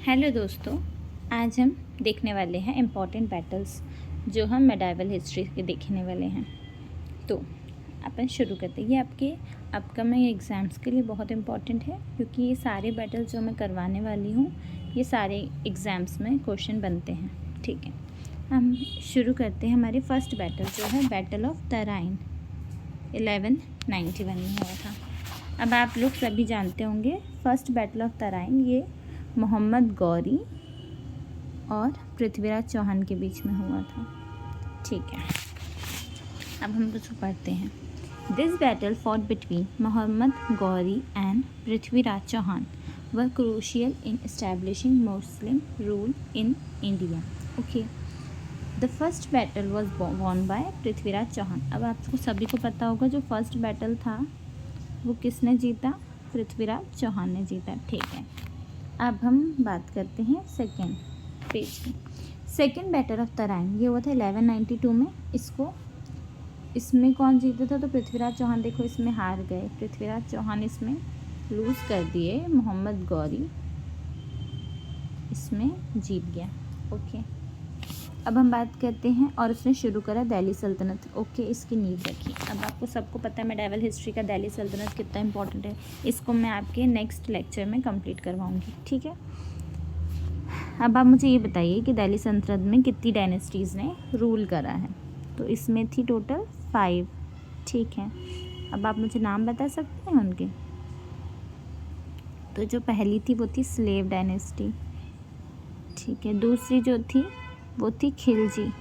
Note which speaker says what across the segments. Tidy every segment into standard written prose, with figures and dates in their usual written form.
Speaker 1: Hello दोस्तों, आज हम देखने वाले हैं इम्पॉर्टेंट बैटल्स जो हम मेडाइवल हिस्ट्री के देखने वाले हैं। तो अपन शुरू करते हैं। ये आपके अपकमिंग एग्ज़ाम्स के लिए बहुत इम्पॉर्टेंट है क्योंकि ये सारे बैटल्स जो मैं करवाने वाली हूँ ये सारे एग्ज़ाम्स में क्वेश्चन बनते हैं। ठीक है, हम शुरू करते हैं। हमारी फर्स्ट बैटल जो है बैटल ऑफ तराइन 1191 में हुआ था। अब आप लोग सभी जानते होंगे फर्स्ट बैटल ऑफ तराइन ये मोहम्मद गौरी और पृथ्वीराज चौहान के बीच में हुआ था। ठीक है, अब हम उसको पढ़ते हैं। This battle fought between Mohammad Ghori and Prithviraj Chauhan were crucial in establishing Muslim rule in India. Okay, the first battle was won by Prithviraj Chauhan. अब आपको सभी को पता होगा जो फर्स्ट बैटल था वो किसने जीता? पृथ्वीराज चौहान ने जीता। ठीक है, अब हम बात करते हैं सेकेंड पेज की। सेकेंड बैटल ऑफ तराइन ये हुआ था 1192 में। इसमें कौन जीता था? तो पृथ्वीराज चौहान। देखो इसमें हार गए पृथ्वीराज चौहान, इसमें लूज़ कर दिए। मोहम्मद गौरी इसमें जीत गया। ओके, अब हम बात करते हैं और उसने शुरू करा दिल्ली सल्तनत। ओके, इसकी नींव रखी। अब आपको सबको पता है मेडाइवल हिस्ट्री का दिल्ली सल्तनत कितना इंपॉर्टेंट है। इसको मैं आपके नेक्स्ट लेक्चर में कंप्लीट करवाऊंगी। ठीक है, अब आप मुझे ये बताइए कि दिल्ली सल्तनत में कितनी डायनेस्टीज़ ने रूल करा है? तो इसमें थी टोटल 5। ठीक है, अब आप मुझे नाम बता सकते हैं उनके? तो जो पहली थी वो थी स्लेव डायनेस्टी। ठीक है, दूसरी जो थी वो थी खिलजी।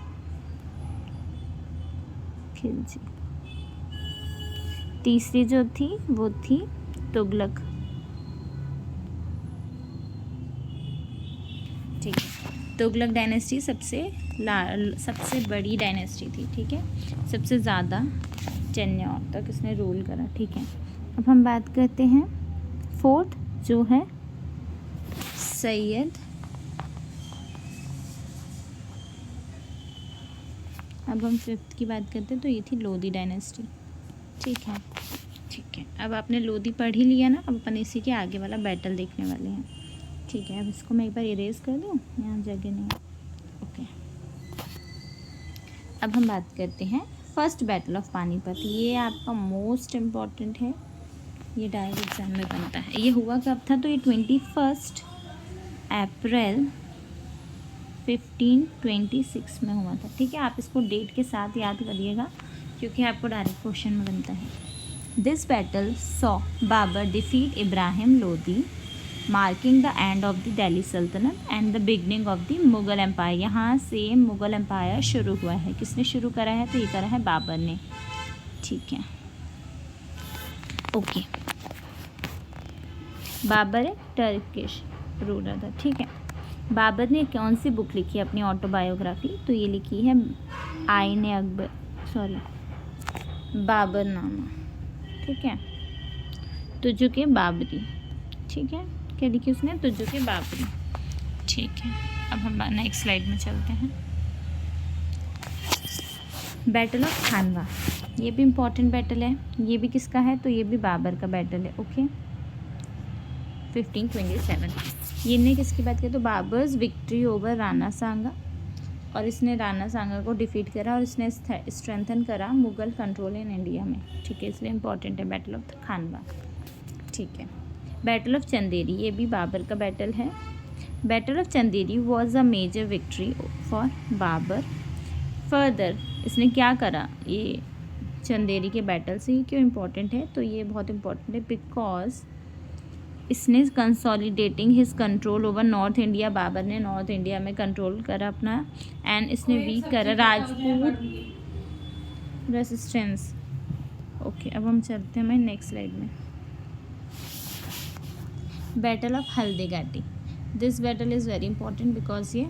Speaker 1: तीसरी जो थी वो थी तुगलक। ठीक है, तुगलक डायनेस्टी सबसे बड़ी डायनेस्टी थी। ठीक है, सबसे ज़्यादा टेन्योर तक इसने रूल करा। ठीक है, अब हम बात करते हैं फोर्थ जो है सैयद। अब हम फिफ्थ की बात करते हैं तो ये थी लोधी डायनेस्टी। ठीक है, अब आपने लोधी पढ़ ही लिया ना। अब अपन इसी के आगे वाला बैटल देखने वाले हैं। ठीक है, अब इसको मैं एक बार इरेज कर दूँ, यहाँ जगह नहीं है। ओके, अब हम बात करते हैं फर्स्ट बैटल ऑफ पानीपत। ये आपका मोस्ट इम्पॉर्टेंट है, ये डायरेक्ट एग्जाम में बनता है। ये हुआ कब था? तो ये 21 अप्रैल 1526 में हुआ था। ठीक है, आप इसको डेट के साथ याद करिएगा क्योंकि आपको डायरेक्ट क्वेश्चन में बनता है। This battle saw Babur defeat Ibrahim Lodi marking the end of the Delhi Sultanate and the beginning of the Mughal empire. यहाँ से मुग़ल एम्पायर शुरू हुआ है। किसने शुरू करा है? तो ये करा है बाबर ने। ठीक है, ओके, बाबर एक टर्किश रूलर था। ठीक है, बाबर ने कौन सी बुक लिखी है अपनी ऑटोबायोग्राफी? तो ये लिखी है बाबरनामा। ठीक है, तुजुके बाबरी। ठीक है, क्या लिखी उसने? तुजुके बाबरी। ठीक है, अब हम नेक्स्ट स्लाइड में चलते हैं। बैटल ऑफ खानवा ये भी इम्पोर्टेंट बैटल है। ये भी किसका है? तो ये भी बाबर का बैटल है। ओके, 1527। ये ने किसकी बात की? तो बाबर्स विक्ट्री ओवर राणा सांगा, और इसने राणा सांगा को डिफीट करा और इसने स्ट्रेंथन करा मुग़ल कंट्रोल इन इंडिया में। ठीक है, इसलिए इम्पॉर्टेंट है बैटल ऑफ खानवा। ठीक है, बैटल ऑफ चंदेरी ये भी बाबर का बैटल है। Battle of Chanderi was a major victory for Babur. Further इसने क्या करा? ये चंदेरी के बैटल से क्यों इम्पॉर्टेंट है? तो ये बहुत इम्पॉर्टेंट है बिकॉज इसने consolidating his control over north India. Babur ने नॉर्थ इंडिया में कंट्रोल करा अपना, एंड इसने वीक करा राजपूत रेसिस्टेंस। ओके, अब हम चलते हैं नेक्स्ट स्लाइड में। Battle of Haldighati. This battle is very important because ये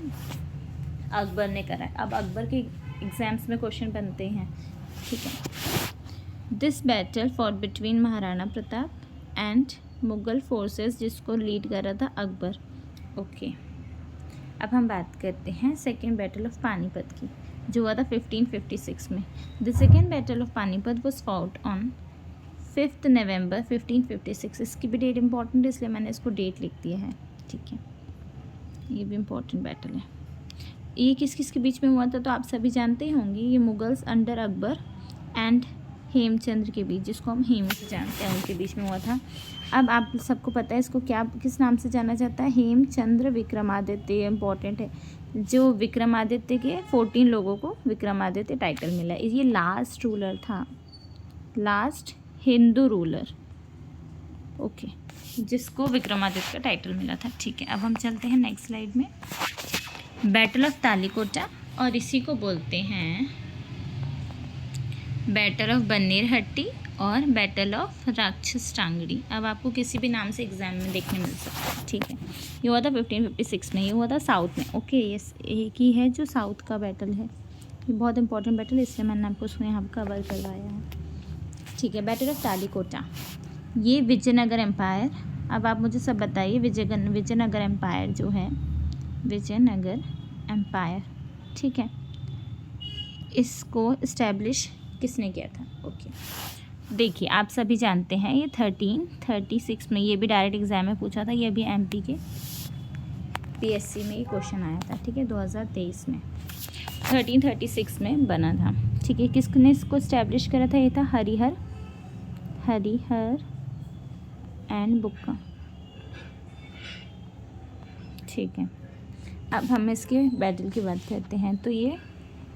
Speaker 1: अकबर ने करा है। अब अकबर के एग्जाम्स में क्वेश्चन बनते हैं। ठीक है, this battle fought between Maharana Pratap and Mughal forces जिसको लीड कर रहा था अकबर। ओके, अब हम बात करते हैं सेकेंड बैटल ऑफ पानीपत की जो हुआ था 1556 में। The second battle of Panipat was fought on 5 नवंबर 1556। इसकी भी डेट इंपॉर्टेंट है इसलिए मैंने इसको डेट लिख दिया है। ठीक है, ये भी इम्पोर्टेंट बैटल है। ये किस किस के बीच में हुआ था तो आप सभी जानते ही होंगे, ये मुगल्स अंडर अकबर एंड हेमचंद्र के बीच, जिसको हम हेम से जानते हैं, उनके बीच में हुआ था। अब आप सबको पता है इसको क्या किस नाम से जाना जाता है, हेमचंद्र विक्रमादित्य। ये इम्पोर्टेंट है, जो विक्रमादित्य के 14 लोगों को विक्रमादित्य टाइटल मिला। ये लास्ट रूलर था, लास्ट हिंदू रूलर, ओके, जिसको विक्रमादित्य का टाइटल मिला था। ठीक है, अब हम चलते हैं नेक्स्ट स्लाइड में। बैटल ऑफ तालिकोटा, और इसी को बोलते हैं बैटल ऑफ बन्नेरहट्टी और बैटल ऑफ राक्षस टांगड़ी। अब आपको किसी भी नाम से एग्जाम में देखने मिल सकता है। ठीक है, ये हुआ था 1556 में, ये हुआ था साउथ में। ओके, यस, एक ही है जो साउथ का बैटल है। ये बहुत इंपॉर्टेंट बैटल है, इसलिए मैंने आपको उसको यहाँ कवर करवाया है। ठीक है, बैटल ऑफ तालिकोटा, ये विजयनगर एम्पायर। अब आप मुझे सब बताइए, विजयनगर एम्पायर जो है, विजयनगर एम्पायर, ठीक है, इसको इस्टेब्लिश किसने किया था? ओके, देखिए आप सभी जानते हैं ये 1336 में, ये भी डायरेक्ट एग्जाम में पूछा था, ये भी एमपी के पीएससी में ये क्वेश्चन आया था। ठीक है, 2023 में 1336 में बना था। ठीक है, किसने इसको इस्टेब्लिश करा था? ये था हरिहर एंड बुक्का। ठीक है, अब हम इसके बैटल की बात करते हैं। तो ये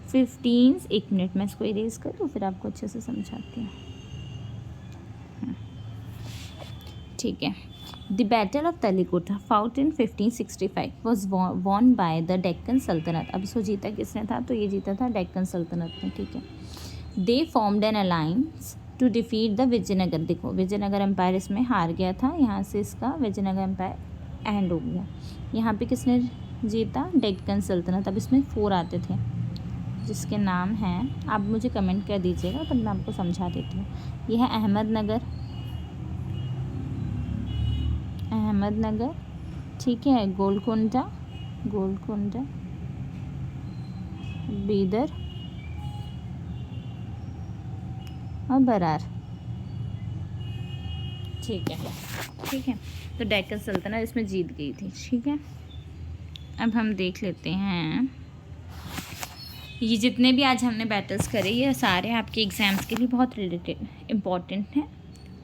Speaker 1: 15, एक मिनट में इसको इरेज कर दूँ, फिर आपको अच्छे से समझाती हूँ। ठीक है, the battle of Talikota fought in 1565 was won by the Deccan सल्तनत। अब इसको जीता किसने था? तो ये जीता था डेक्कन सल्तनत ने। ठीक है, they formed an alliance to defeat the Vijayanagar. देखो, विजयनगर एम्पायर इसमें हार गया था, यहाँ से इसका विजयनगर एम्पायर एंड हो गया। यहाँ पे किसने जीता? डेक्कन सल्तनत। अब इसमें 4 आते थे, जिसके नाम हैं, आप मुझे कमेंट कर दीजिएगा, पर मैं आपको समझा देती हूँ। यह है अहमदनगर, ठीक है, गोलकोंडा, बीदर और बरार। ठीक है, तो डेक्कन सल्तनत इसमें जीत गई थी। ठीक है, अब हम देख लेते हैं, ये जितने भी आज हमने बैटल्स करे, ये सारे आपके एग्ज़ाम्स के लिए बहुत रिलेटेड इम्पॉर्टेंट हैं,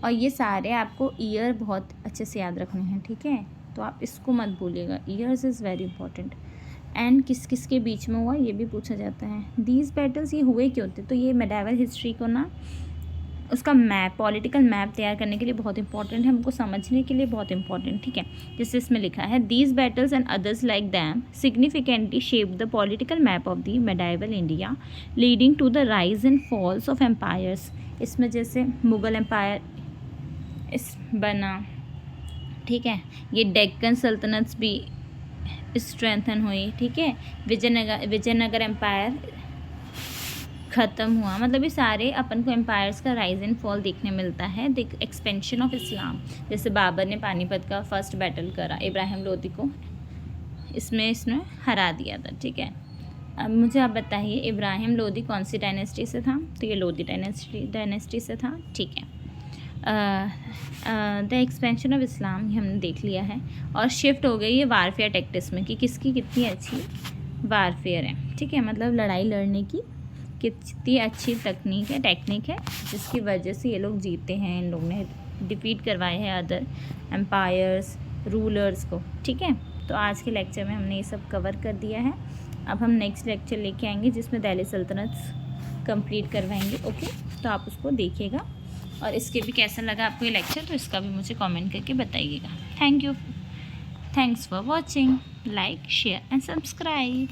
Speaker 1: और ये सारे आपको ईयर बहुत अच्छे से याद रखने हैं। ठीक है, तो आप इसको मत भूलिएगा, years is very important. And किस किस के बीच में हुआ ये भी पूछा जाता है। दीज बैटल्स ये हुए क्यों थे? तो ये मेडाइवल हिस्ट्री को ना, उसका मैप, पॉलिटिकल मैप तैयार करने के लिए बहुत इंपॉर्टेंट है, हमको समझने के लिए बहुत इंपॉर्टेंट। ठीक है, जैसे इसमें लिखा है, these battles and others like them significantly shape the political map of the medieval India, leading to the rise and falls of empires. इसमें जैसे मुगल एम्पायर इस बना, ठीक है, ये डेक्कन सल्तनत भी स्ट्रेंथन हुई। ठीक है, विजयनगर एम्पायर ख़त्म हुआ। मतलब ये सारे अपन को एम्पायर्स का राइज एंड फॉल देखने मिलता है। एक्सपेंशन ऑफ इस्लाम, जैसे बाबर ने पानीपत का फर्स्ट बैटल करा, इब्राहिम लोदी को इसने हरा दिया था। ठीक है, अब मुझे आप बताइए, इब्राहिम लोदी कौन सी डायनेस्टी से था? तो ये लोदी डायनेस्टी से था। ठीक है, द एक्सपेंशन ऑफ इस्लाम हमने देख लिया है, और शिफ्ट हो गई है वारफेयर टैक्टिक्स में, कि किसकी कितनी अच्छी वारफेयर है। ठीक है, मतलब लड़ाई लड़ने की कितनी अच्छी टेक्निक है, जिसकी वजह से ये लोग जीते हैं। इन लोगों ने डिफीट करवाए हैं अदर एम्पायर्स, रूलर्स को। ठीक है, तो आज के लेक्चर में हमने ये सब कवर कर दिया है। अब हम नेक्स्ट लेक्चर लेके आएंगे, जिसमें दिल्ली सल्तनत कंप्लीट करवाएंगे। ओके, तो आप उसको देखिएगा, और इसके भी कैसा लगा आपको ये लेक्चर, तो इसका भी मुझे कमेंट करके बताइएगा। Thanks for watching, like, share and subscribe.